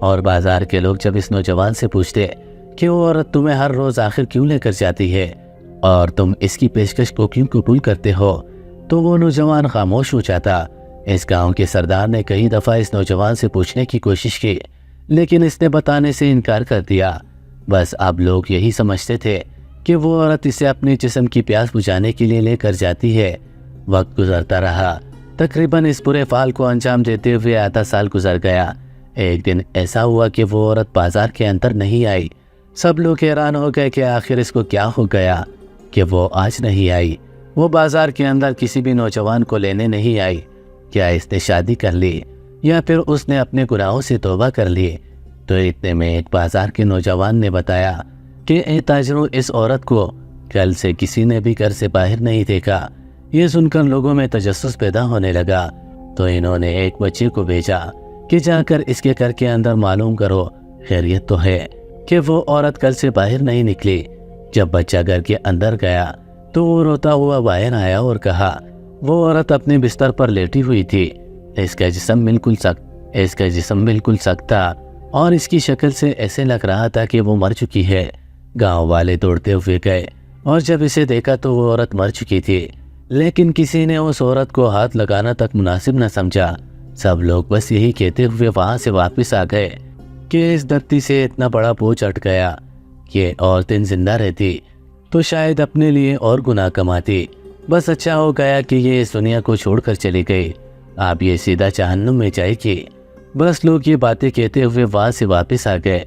اور بازار کے لوگ جب اس نوجوان سے پوچھتے کہ وہ عورت تمہیں ہر روز آخر کیوں لے کر جاتی ہے اور تم اس کی پیشکش کو کیوں قبول کرتے ہو، تو وہ نوجوان خاموش ہو جاتا۔ اس گاؤں کے سردار نے کئی دفعہ اس نوجوان سے پوچھنے کی کوشش کی، لیکن اس نے بتانے سے انکار کر دیا۔ بس اب لوگ یہی سمجھتے تھے کہ وہ عورت اسے اپنے جسم کی پیاس بجھانے کے لیے لے کر جاتی ہے۔ وقت گزرتا رہا، تقریباً اس برے فعل کو انجام دیتے ہوئے آدھا سال گزر گیا۔ ایک دن ایسا ہوا کہ وہ عورت بازار کے اندر نہیں آئی۔ سب لوگ حیران ہو گئے کہ آخر اس کو کیا ہو گیا کہ وہ آج نہیں آئی۔ وہ بازار کے اندر کسی بھی نوجوان کو لینے نہیں آئی۔ کیا اس نے شادی کر لی یا پھر اس نے اپنے گناہوں سے توبہ کر لی؟ تو اتنے میں ایک بازار کے نوجوان نے بتایا کہ اے تاجروں، اس عورت کو کل سے کسی نے بھی گھر سے باہر نہیں دیکھا۔ یہ سن کر لوگوں میں تجسس پیدا ہونے لگا، تو انہوں نے ایک بچے کو بھیجا کہ جا کر اس کے گھر کے اندر معلوم کرو خیریت تو ہے کہ وہ عورت کل سے باہر نہیں نکلی۔ جب بچہ گھر کے اندر گیا تو وہ روتا ہوا باہر آیا اور کہا وہ عورت اپنے بستر پر لیٹی ہوئی تھی۔ اس کا جسم بالکل سخت تھا اور اس کی شکل سے ایسے لگ رہا تھا کہ وہ مر چکی ہے۔ گاؤں والے دوڑتے ہوئے گئے اور جب اسے دیکھا تو وہ عورت مر چکی تھی، لیکن کسی نے اس عورت کو ہاتھ لگانا تک مناسب نہ سمجھا۔ سب لوگ بس یہی کہتے ہوئے وہاں سے واپس آ گئے کہ اس دھرتی سے اتنا بڑا بوجھ ہٹ گیا کہ عورتیں زندہ رہتی تو شاید اپنے لیے اور گناہ کماتی۔ بس اچھا ہو گیا کہ یہ اس دنیا کو چھوڑ کر چلی گئی، اب یہ سیدھا جہنم میں جائے گی۔ بس لوگ یہ باتیں کہتے ہوئے وہاں سے واپس آ گئے۔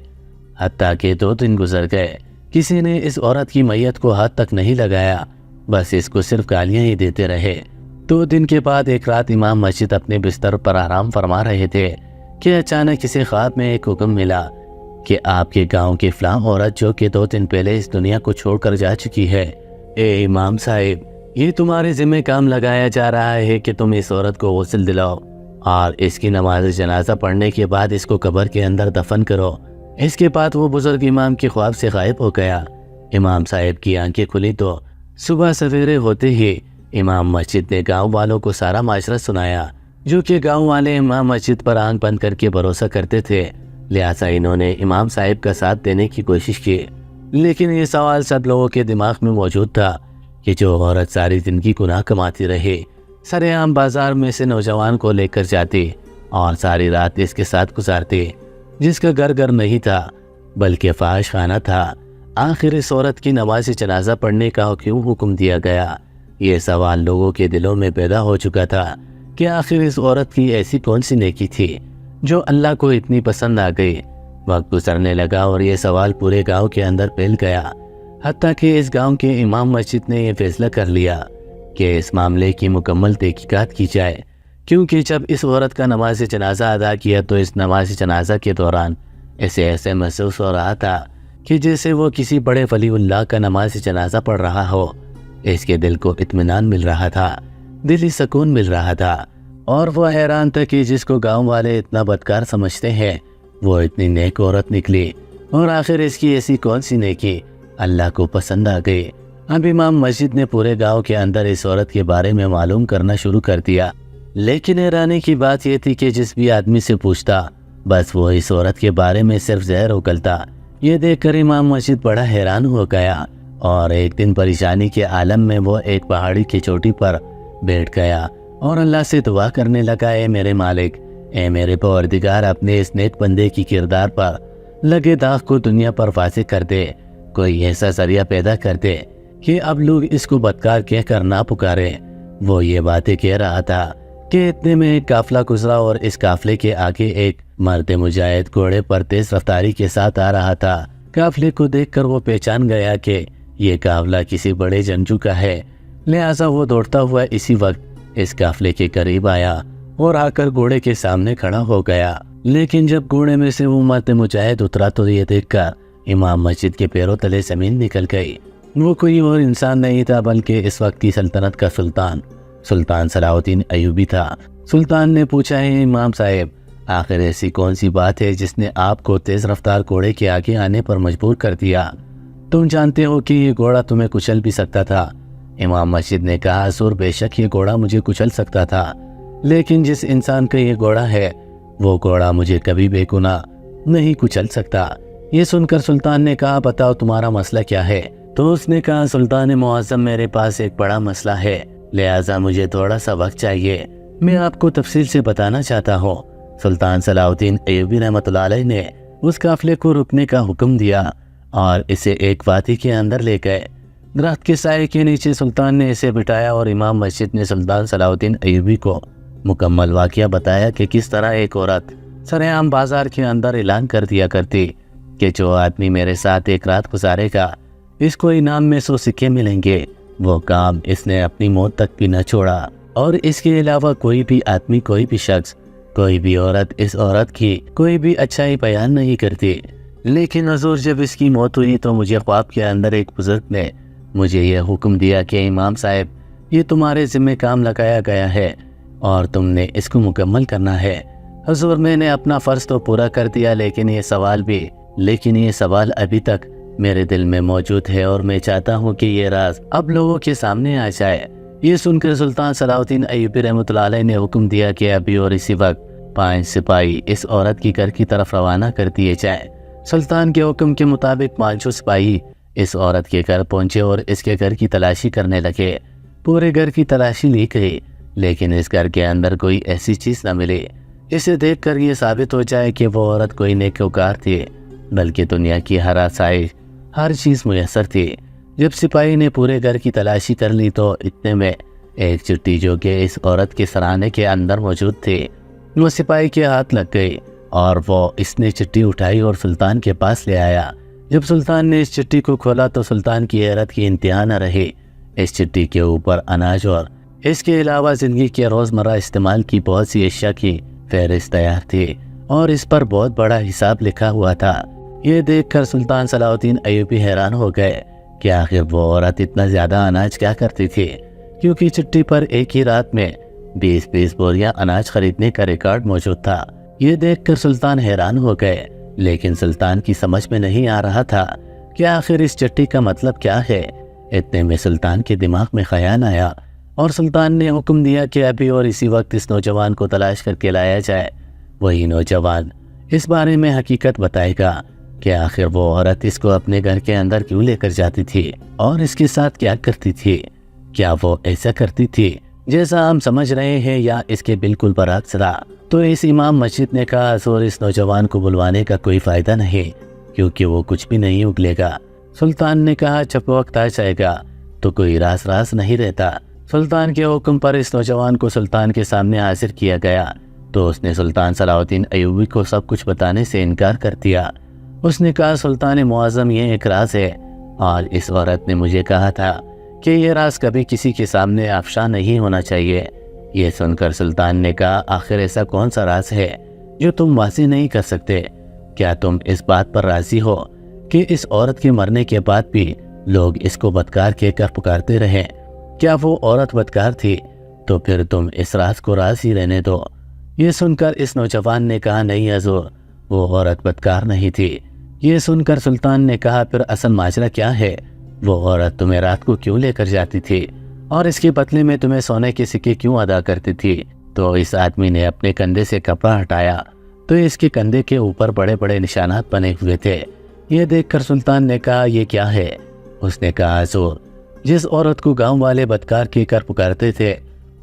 حتیٰ کہ 2 دن گزر گئے، کسی نے اس عورت کی میت کو ہاتھ تک نہیں لگایا، بس اس کو صرف گالیاں ہی دیتے رہے۔ 2 دن کے بعد ایک رات امام مسجد اپنے بستر پر آرام فرما رہے تھے کہ اچانک اسے خواب میں ایک حکم ملا کہ آپ کے گاؤں کی فلاں عورت جو کہ 2 دن پہلے اس دنیا کو چھوڑ کر جا چکی ہے، اے امام صاحب، یہ تمہارے ذمہ کام لگایا جا رہا ہے کہ تم اس عورت کو غسل دلاؤ اور اس کی نماز جنازہ پڑھنے کے بعد اس کو قبر کے اندر دفن کرو۔ اس کے بعد وہ بزرگ امام کے خواب سے غائب ہو گیا۔ امام صاحب کی آنکھیں کھلی تو صبح سویرے ہوتے ہی امام مسجد نے گاؤں والوں کو سارا معاشرہ سنایا، جو کہ گاؤں والے امام مسجد پر آنکھ بند کر کے بھروسہ کرتے تھے، لہٰذا انہوں نے امام صاحب کا ساتھ دینے کی کوشش کی۔ لیکن یہ سوال سب لوگوں کے دماغ میں موجود تھا کہ جو عورت ساری زندگی گناہ کماتی رہی، سرے عام بازار میں سے نوجوان کو لے کر جاتی اور ساری رات اس کے ساتھ گزارتی، جس کا گھر نہیں تھا بلکہ فحش خانہ تھا، آخر اس عورت کی نماز جنازہ پڑھنے کا کیوں حکم دیا گیا؟ یہ سوال لوگوں کے دلوں میں پیدا ہو چکا تھا کہ آخر اس عورت کی ایسی کون سی نیکی تھی جو اللہ کو اتنی پسند آ گئی۔ وقت گزرنے لگا اور یہ سوال پورے گاؤں کے اندر پھیل گیا، حتیٰ کہ اس گاؤں کے امام مسجد نے یہ فیصلہ کر لیا کہ اس معاملے کی مکمل تحقیقات کی جائے، کیونکہ جب اس عورت کا نماز جنازہ ادا کیا تو اس نماز جنازہ کے دوران اسے ایسے محسوس ہو رہا تھا کہ جیسے وہ کسی بڑے ولی اللہ کا نماز جنازہ پڑھ رہا ہو۔ اس کے دل کو اطمینان مل رہا تھا، دلی سکون مل رہا تھا، اور وہ حیران تھا کہ جس کو گاؤں والے اتنا بدکار سمجھتے ہیں وہ اتنی نیک عورت نکلی، اور آخر اس کی ایسی کون سی نیکی اللہ کو پسند آ گئی۔ اب امام مسجد نے پورے گاؤں کے اندر اس عورت کے بارے میں معلوم کرنا شروع کر دیا، لیکن حیرانی کی بات یہ تھی کہ جس بھی آدمی سے پوچھتا بس وہ اس عورت کے بارے میں صرف زہر اگلتا۔ یہ دیکھ کر امام مسجد بڑا حیران ہو گیا، اور ایک دن پریشانی کے عالم میں وہ ایک پہاڑی کی چوٹی پر بیٹھ گیا اور اللہ سے دعا کرنے لگا، اے میرے مالک، اے میرے پروردگار، اپنے اس نیک بندے کی کردار پر لگے داغ کو دنیا پر واضح کر دے، کوئی ایسا ذریعہ پیدا کر دے کہ اب لوگ اس کو بدکار کہہ کر نہ پکارے۔ وہ یہ باتیں کہہ رہا تھا کہ اتنے میں ایک قافلہ گزرا اور اس قافلے کے آگے ایک مرد مجاہد گھوڑے پر تیز رفتاری کے ساتھ آ رہا تھا۔ قافلے کو دیکھ کر وہ پہچان گیا کہ یہ قافلہ کسی بڑے جنگجو کا ہے، لہٰذا وہ دوڑتا ہوا اسی وقت اس قافلے کے قریب آیا اور آ کر گھوڑے کے سامنے کھڑا ہو گیا۔ لیکن جب گھوڑے میں سے وہ مرد مجاہد اترا تو یہ دیکھ کر امام مسجد کے پیروں تلے زمین نکل گئی۔ وہ کوئی اور انسان نہیں تھا بلکہ اس وقت کی سلطنت کا سلطان صلاح الدین ایوبی تھا۔ سلطان نے پوچھا، ہے امام صاحب، آخر ایسی کون سی بات ہے جس نے آپ کو تیز رفتار گھوڑے کے آگے آنے پر مجبور کر دیا؟ تم جانتے ہو کہ یہ گھوڑا تمہیں کچل بھی سکتا تھا۔ امام مسجد نے کہا، حضور، بے شک یہ گھوڑا مجھے کچل سکتا تھا، لیکن جس انسان کا یہ گھوڑا ہے وہ گھوڑا مجھے کبھی بے گناہ نہیں کچل سکتا۔ یہ سن کر سلطان نے کہا بتاؤ تمہارا مسئلہ کیا ہے؟ تو اس نے کہا سلطان معظم میرے پاس ایک بڑا مسئلہ ہے، لہٰذا مجھے تھوڑا سا وقت چاہیے، میں آپ کو تفصیل سے بتانا چاہتا ہوں۔ سلطان صلاح الدین ایوبی رحمۃ اللہ علیہ نے اس قافلے کو رکنے کا حکم دیا اور اسے ایک وادی کے اندر لے گئے۔ درخت کے سائے کے نیچے سلطان نے اسے بٹھایا اور امام مسجد نے سلطان صلاح الدین ایوبی کو مکمل واقعہ بتایا کہ کس طرح ایک عورت سرعام بازار کے اندر اعلان کر دیا کرتی کہ جو آدمی میرے ساتھ ایک رات گزارے گا اس کو انعام میں 100 سکے ملیں گے۔ وہ کام اس نے اپنی موت تک بھی نہ چھوڑا، اور اس کے علاوہ کوئی بھی آدمی، کوئی بھی شخص، کوئی بھی عورت اس عورت کی کوئی بھی اچھائی بیان نہیں کرتی۔ لیکن حضور جب اس کی موت ہوئی تو مجھے خواب کے اندر ایک بزرگ نے مجھے یہ حکم دیا کہ امام صاحب یہ تمہارے ذمہ کام لگایا گیا ہے اور تم نے اس کو مکمل کرنا ہے۔ حضور میں نے اپنا فرض تو پورا کر دیا، لیکن یہ سوال ابھی تک میرے دل میں موجود ہے اور میں چاہتا ہوں کہ یہ راز اب لوگوں کے سامنے آ جائے۔ یہ سن کر سلطان صلاح الدین ایوبی رحمۃ اللہ علیہ نے حکم دیا کہ ابھی اور اسی وقت 5 سپاہی اس عورت کی گھر کی طرف روانہ کر دیے جائیں۔ سلطان کے حکم کے مطابق 5 سپاہی اس عورت کے گھر پہنچے اور اس کے گھر کی تلاشی کرنے لگے۔ پورے گھر کی تلاشی لی گئی، لیکن اس گھر کے اندر کوئی ایسی چیز نہ ملی اسے دیکھ کر یہ ثابت ہو جائے کہ وہ عورت کوئی نیکوکار تھی، بلکہ دنیا کی ہر آسائش، ہر چیز میسر تھی۔ جب سپاہی نے پورے گھر کی تلاشی کر لی تو اتنے میں ایک چٹھی جو کہ اس عورت کے سرانے کے اندر موجود تھی وہ سپاہی کے ہاتھ لگ گئی، اور وہ اس نے چٹھی اٹھائی اور سلطان کے پاس لے آیا۔ جب سلطان نے اس چٹھی کو کھولا تو سلطان کی حیرت کی انتہا نہ رہی۔ اس چٹھی کے اوپر اناج اور اس کے علاوہ زندگی کے روزمرہ استعمال کی بہت سی اشیاء کی فہرست تیار تھی، اور اس پر بہت بڑا حساب لکھا ہوا تھا۔ یہ دیکھ کر سلطان صلاح الدین ایوبی حیران ہو گئے کہ آخر وہ عورت اتنا زیادہ اناج کیا کرتی تھی، کیونکہ چٹھی پر ایک ہی رات میں 20 بوریاں اناج خریدنے کا ریکارڈ موجود تھا۔ یہ دیکھ کر سلطان حیران ہو گئے، لیکن سلطان کی سمجھ میں نہیں آ رہا تھا کہ آخر اس چٹھی کا مطلب کیا ہے۔ اتنے میں سلطان کے دماغ میں خیال آیا اور سلطان نے حکم دیا کہ ابھی اور اسی وقت اس نوجوان کو تلاش کر کے لایا جائے۔ وہی نوجوان اس بارے میں حقیقت بتائے گا کہ آخر وہ عورت اس کو اپنے گھر کے اندر کیوں لے کر جاتی تھی اور اس کے ساتھ کیا کرتی تھی۔ کیا وہ ایسا کرتی تھی جیسا ہم سمجھ رہے ہیں یا اس کے بالکل برعکس تھا؟ تو اس امام مسجد نے کہا حضور اس نوجوان کو بلوانے کا کوئی فائدہ نہیں، کیونکہ وہ کچھ بھی نہیں اگلے گا۔ سلطان نے کہا جب وقت آ جائے گا تو کوئی راز نہیں رہتا۔ سلطان کے حکم پر اس نوجوان کو سلطان کے سامنے حاضر کیا گیا تو اس نے سلطان صلاح الدین ایوبی کو سب کچھ بتانے سے انکار کر دیا۔ اس نے کہا سلطان معظم یہ ایک راز ہے، اور اس عورت نے مجھے کہا تھا کہ یہ راز کبھی کسی کے سامنے افشا نہیں ہونا چاہیے۔ یہ سن کر سلطان نے کہا آخر ایسا کون سا راز ہے جو تم واضح نہیں کر سکتے؟ کیا تم اس بات پر راضی ہو کہ اس عورت کے مرنے کے بعد بھی لوگ اس کو بدکار کہہ کر پکارتے رہے؟ کیا وہ عورت بدکار تھی؟ تو پھر تم اس راز کو راز ہی رہنے دو۔ یہ سن کر اس نوجوان نے کہا نہیں حضور وہ عورت بدکار نہیں تھی۔ یہ سن کر سلطان نے کہا پھر اصل ماجرا کیا ہے؟ وہ عورت تمہیں رات کو کیوں لے کر جاتی تھی اور اس کے بدلے میں تمہیں سونے کے سکے کیوں ادا کرتی تھی؟ تو اس آدمی نے اپنے کندھے سے کپڑا ہٹایا تو اس کے کندھے کے اوپر بڑے بڑے نشانات بنے ہوئے تھے۔ یہ دیکھ کر سلطان نے کہا یہ کیا ہے؟ اس نے کہا حضور جس عورت کو گاؤں والے بدکار کہہ کر پکارتے تھے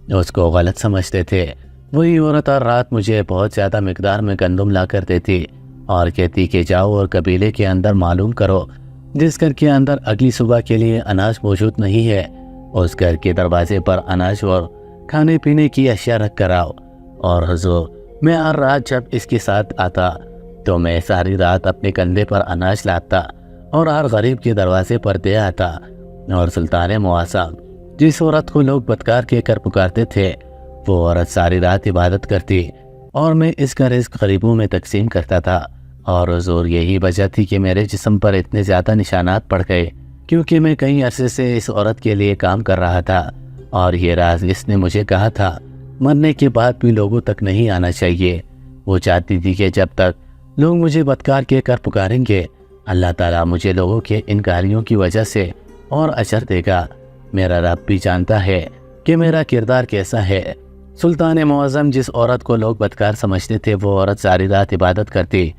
اس کو غلط سمجھتے تھے، وہی عورت ہر رات مجھے بہت زیادہ مقدار میں گندم لا کر دیتی اور کہتی کہ جاؤ اور قبیلے کے اندر معلوم کرو جس گھر کے اندر اگلی صبح کے لیے اناج موجود نہیں ہے اس گھر کے دروازے پر اناج اور کھانے پینے کی اشیاء رکھ کر آؤ۔ اور حضور میں ہر رات جب اس کے ساتھ آتا تو میں ساری رات اپنے کندھے پر اناج لاتا اور ہر غریب کے دروازے پر دے آتا، اور سلطان معظم جس عورت کو لوگ بدکار کہہ کر پکارتے تھے وہ عورت ساری رات عبادت کرتی اور میں اس کا رزق غریبوں میں تقسیم کرتا تھا۔ اور حضور یہی وجہ تھی کہ میرے جسم پر اتنے زیادہ نشانات پڑ گئے کیونکہ میں کئی عرصے سے اس عورت کے لیے کام کر رہا تھا، اور یہ راز اس نے مجھے کہا تھا مرنے کے بعد بھی لوگوں تک نہیں آنا چاہیے۔ وہ چاہتی تھی کہ جب تک لوگ مجھے بدکار کہہ کر پکاریں گے اللہ تعالیٰ مجھے لوگوں کے ان کاریوں کی وجہ سے اور اجر دے گا۔ میرا رب بھی جانتا ہے کہ میرا کردار کیسا ہے۔ سلطان معظم جس عورت کو لوگ بدکار سمجھتے تھے وہ عورت ساری رات عبادت کرتی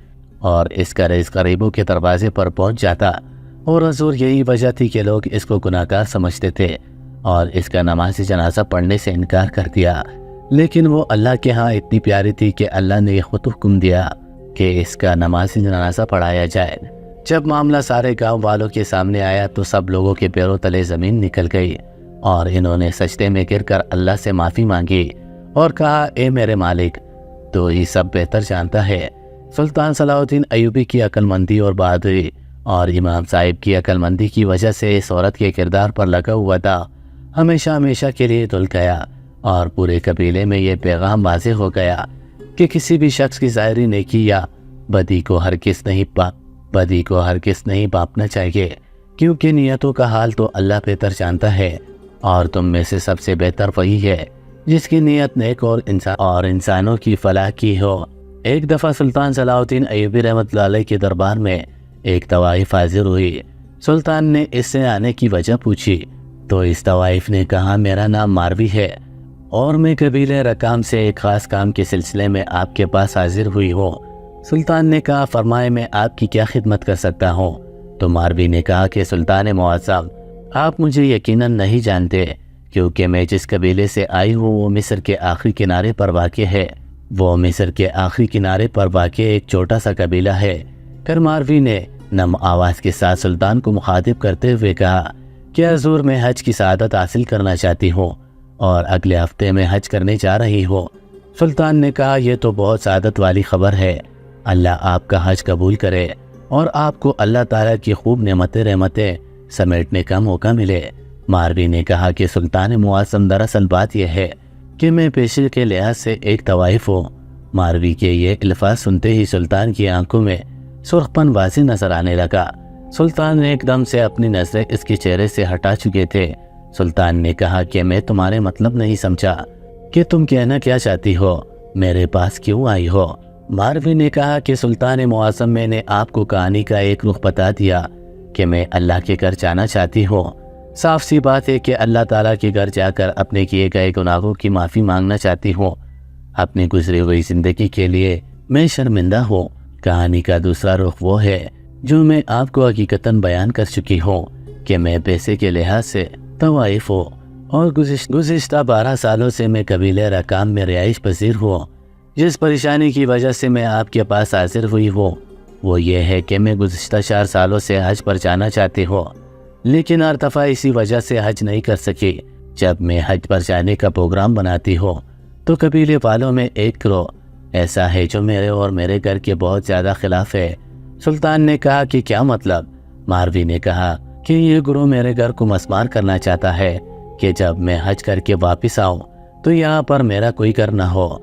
اور اس کا رزق غریبوں کے دروازے پر پہنچ جاتا، اور حضور یہی وجہ تھی کہ لوگ اس کو گناہگار سمجھتے تھے اور اس کا نماز جنازہ پڑھنے سے انکار کر دیا۔ لیکن وہ اللہ کے ہاں اتنی پیاری تھی کہ اللہ نے یہ خود حکم دیا کہ اس کا نماز جنازہ پڑھایا جائے۔ جب معاملہ سارے گاؤں والوں کے سامنے آیا تو سب لوگوں کے پیروں تلے زمین نکل گئی، اور انہوں نے سجدے میں گر کر اللہ سے معافی مانگی اور کہا، اے میرے مالک، تو ہی سب بہتر جانتا ہے۔ سلطان صلاح الدین ایوبی کی عقل مندی اور بہادری اور امام صاحب کی عقل مندی کی وجہ سے اس عورت کے کردار پر لگا ہوا تھا ہمیشہ ہمیشہ کے لیے دھل گیا، اور پورے قبیلے میں یہ پیغام واضح ہو گیا کہ کسی بھی شخص کی ظاہری نیکی یا بدی کو ہرگز نہیں باپنا چاہیے، کیونکہ نیتوں کا حال تو اللہ بہتر جانتا ہے، اور تم میں سے سب سے بہتر وہی ہے جس کی نیت نیک اور انسانوں کی فلاح کی ہو۔ ایک دفعہ سلطان صلاح الدین ایوبی رحمۃ اللہ علیہ کے دربار میں ایک طوائف حاضر ہوئی۔ سلطان نے اس سے آنے کی وجہ پوچھی تو اس طوائف نے کہا، میرا نام ماروی ہے اور میں قبیلہ رکام سے ایک خاص کام کے سلسلے میں آپ کے پاس حاضر ہوئی ہوں۔ سلطان نے کہا، فرمائے میں آپ کی کیا خدمت کر سکتا ہوں؟ تو ماروی نے کہا کہ سلطان معظم، آپ مجھے یقیناً نہیں جانتے، کیونکہ میں جس قبیلے سے آئی ہوں وہ مصر کے آخری کنارے پر واقع ہے۔ وہ مصر کے آخری کنارے پر واقع ایک چھوٹا سا قبیلہ ہے۔ پھر ماروی نے نم آواز کے ساتھ سلطان کو مخاطب کرتے ہوئے کہا کہ حضور میں حج کی سعادت حاصل کرنا چاہتی ہوں اور اگلے ہفتے میں حج کرنے جا رہی ہوں۔ سلطان نے کہا، یہ تو بہت سعادت والی خبر ہے، اللہ آپ کا حج قبول کرے اور آپ کو اللہ تعالیٰ کی خوب رحمتیں سمیٹنے کا موقع ملے۔ ماروی نے کہا کہ سلطان معظم، دراصل بات یہ ہے کہ میں پیشے کے لحاظ سے ایک طوائف ہوں۔ ماروی کے یہ الفاظ سنتے ہی سلطان کی آنکھوں میں سرخ پن واضح نظر آنے لگا۔ سلطان نے ایک دم سے اپنی نظریں اس کے چہرے سے ہٹا چکے تھے۔ سلطان نے کہا کہ میں تمہارے مطلب نہیں سمجھا کہ تم کہنا کیا چاہتی ہو، میرے پاس کیوں آئی ہو؟ ماروی نے کہا کہ سلطان معظم، میں نے آپ کو کہانی کا ایک رخ بتا دیا کہ میں اللہ کے گھر جانا چاہتی ہوں۔ صاف سی بات ہے کہ اللہ تعالیٰ کے گھر جا کر اپنے کیے گئے گناہوں کی معافی مانگنا چاہتی ہوں۔ اپنی گزری ہوئی زندگی کے لیے میں شرمندہ ہوں۔ کہانی کا دوسرا رخ وہ ہے جو میں آپ کو حقیقتاً بیان کر چکی ہوں کہ میں پیسے کے لحاظ سے طوائف ہوں، اور گزشتہ 12 سالوں سے میں قبیلہ رکام میں رہائش پذیر ہوں۔ جس پریشانی کی وجہ سے میں آپ کے پاس حاضر ہوئی ہوں وہ یہ ہے کہ میں گزشتہ 4 سالوں سے حج پر جانا چاہتی ہوں، لیکن ہر دفعہ اسی وجہ سے حج نہیں کر سکی۔ جب میں حج پر جانے کا پروگرام بناتی ہوں تو قبیلے والوں میں ایک گروہ ایسا ہے جو میرے اور میرے گھر کے بہت زیادہ خلاف ہے۔ سلطان نے کہا کہ کیا مطلب؟ ماروی نے کہا کہ یہ گروہ میرے گھر کو مسمار کرنا چاہتا ہے کہ جب میں حج کر کے واپس آؤں تو یہاں پر میرا کوئی گھر نہ ہو،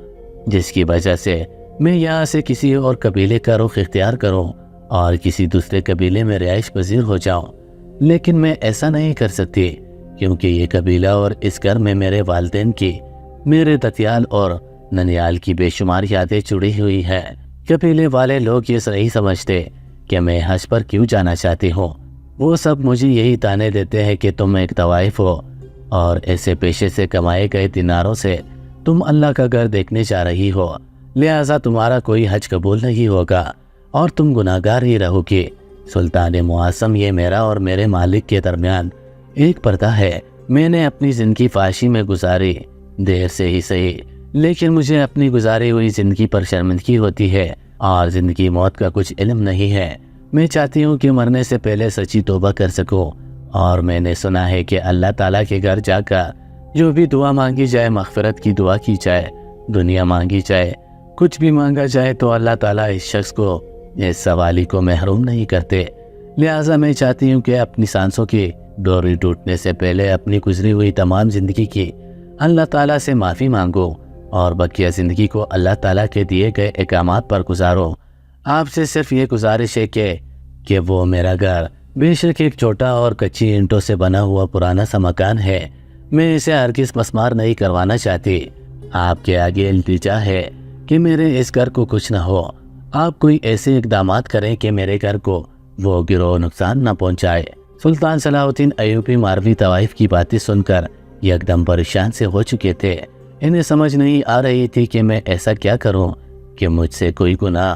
جس کی وجہ سے میں یہاں سے کسی اور قبیلے کا رخ اختیار کروں اور کسی دوسرے قبیلے میں رہائش پذیر ہو جاؤں۔ لیکن میں ایسا نہیں کر سکتی، کیونکہ یہ قبیلہ اور اس گھر میں میرے والدین کی، میرے دتیال اور ننیال کی بے شمار یادیں جڑی ہوئی ہیں۔ قبیلے والے لوگ یہ نہیں سمجھتے کہ میں حج پر کیوں جانا چاہتی ہوں۔ وہ سب مجھے یہی تانے دیتے ہیں کہ تم ایک طوائف ہو اور ایسے پیشے سے کمائے گئے دیناروں سے تم اللہ کا گھر دیکھنے جا رہی ہو، لہٰذا تمہارا کوئی حج قبول نہیں ہوگا اور تم گناہگار ہی رہو گی۔ سلطان معظم، یہ میرا اور میرے مالک کے درمیان ایک پردہ ہے۔ میں نے اپنی زندگی فحاشی میں گزاری، دیر سے ہی صحیح، لیکن مجھے اپنی گزاری ہوئی زندگی پر شرمندگی ہوتی ہے اور زندگی موت کا کچھ علم نہیں ہے۔ میں چاہتی ہوں کہ مرنے سے پہلے سچی توبہ کر سکوں، اور میں نے سنا ہے کہ اللہ تعالیٰ کے گھر جا کر جو بھی دعا مانگی جائے، مغفرت کی دعا کی جائے، دنیا مانگی جائے، کچھ بھی مانگا جائے تو اللہ تعالیٰ اس شخص کو، اس سوالی کو محروم نہیں کرتے۔ لہٰذا میں چاہتی ہوں کہ اپنی سانسوں کی ڈوری ٹوٹنے سے پہلے اپنی گزری ہوئی تمام زندگی کی اللہ تعالیٰ سے معافی مانگو اور بقیہ زندگی کو اللہ تعالیٰ کے دیے گئے احکامات پر گزارو۔ آپ سے صرف یہ گزارش ہے کہ وہ میرا گھر بے شک ایک چھوٹا اور کچی اینٹوں سے بنا ہوا پرانا سا مکان ہے، میں اسے ہرگز مسمار نہیں کروانا چاہتی۔ آپ کے آگے التجا ہے کہ میرے اس گھر کو کچھ نہ ہو۔ آپ کوئی ایسے اقدامات کریں کہ میرے گھر کو وہ گروہ نقصان نہ پہنچائے۔ سلطان صلاح الدین ایوبی ماروی طوائف کی باتیں سن کر یکدم پریشان سے ہو چکے تھے۔ انہیں سمجھ نہیں آ رہی تھی کہ میں ایسا کیا کروں کہ مجھ سے کوئی گناہ